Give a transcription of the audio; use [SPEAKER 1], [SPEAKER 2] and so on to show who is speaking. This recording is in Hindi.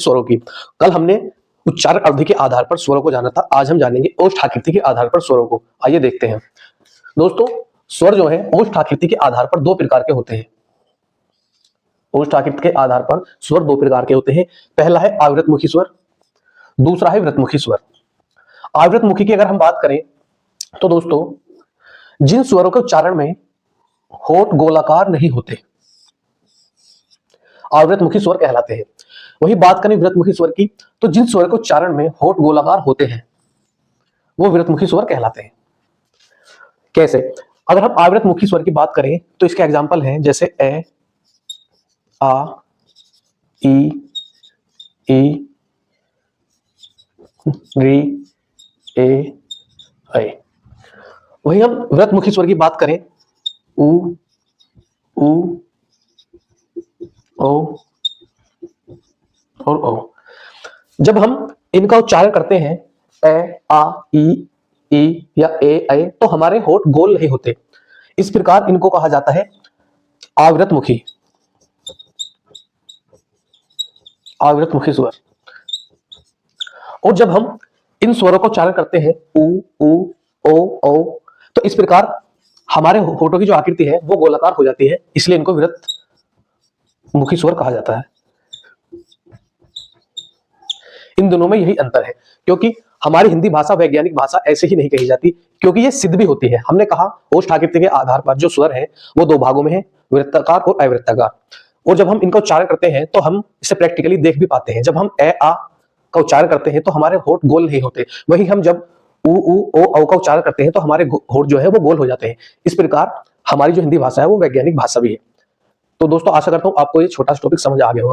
[SPEAKER 1] स्वरों की। कल हमने उच्चारण अवधि के आधार पर स्वरों को जाना था, आज हम जानेंगे ओष्ठ आकृति के आधार पर स्वरों को। आइए देखते हैं दोस्तों, स्वर जो है ओष्ठ आकृति के आधार पर दो प्रकार के होते हैं। ओष्ठ आकृति के आधार पर स्वर दो प्रकार के होते हैं। पहला है आवृतमुखी स्वर, दूसरा है वृत्तमुखी स्वर। आवृतमुखी की अगर हम बात करें तो दोस्तों, जिन स्वरों के उच्चारण में होठ गोलाकार नहीं होते आवृतमुखी स्वर कहलाते हैं। वही बात करें वृत्तमुखी स्वर की, तो जिन स्वर के उच्चारण में होठ गोलाकार होते हैं वो वृत्तमुखी स्वर कहलाते हैं। कैसे? अगर हम आवृतमुखी स्वर की बात करें तो इसके एग्जांपल हैं जैसे ए, आ, ई, री, ए, ऐ। वही हम वृत्तमुखी स्वर की बात करें, उ, ओ और ओ। जब हम इनका उच्चारण करते हैं ए, आ, ई या ए, ऐ, तो हमारे होठ गोल नहीं होते। इस प्रकार इनको कहा जाता है आवृतमुखी स्वर। और जब हम इन स्वरों को उच्चारण करते हैं उ, ओ, तो इस प्रकार हमारे होठों की जो आकृति है वो गोलाकार हो जाती है, इसलिए इनको वृत्तमुखी स्वर कहा जाता है। इन दोनों में यही अंतर है, क्योंकि हमारी हिंदी भाषा वैज्ञानिक भाषा ऐसे ही नहीं कही जाती, क्योंकि ये सिद्ध भी होती है। हमने कहा ओष्ठ आकृति के आधार पर जो स्वर है वो दो भागों में है, वृत्ताकार और अवृत्ताकार। और जब हम इनका उच्चारण करते हैं तो हम इसे प्रैक्टिकली देख भी पाते हैं। जब हम ए, आ का उच्चारण करते हैं तो हमारे होठ गोल नहीं होते, वही हम जब उ, ओ का उच्चारण करते हैं तो हमारे होठ जो है वो गोल हो जाते हैं। इस प्रकार हमारी जो हिंदी भाषा है वो वैज्ञानिक भाषा भी है। तो दोस्तों, आशा करता हूं आपको ये छोटा सा टॉपिक समझ आ गया होगा।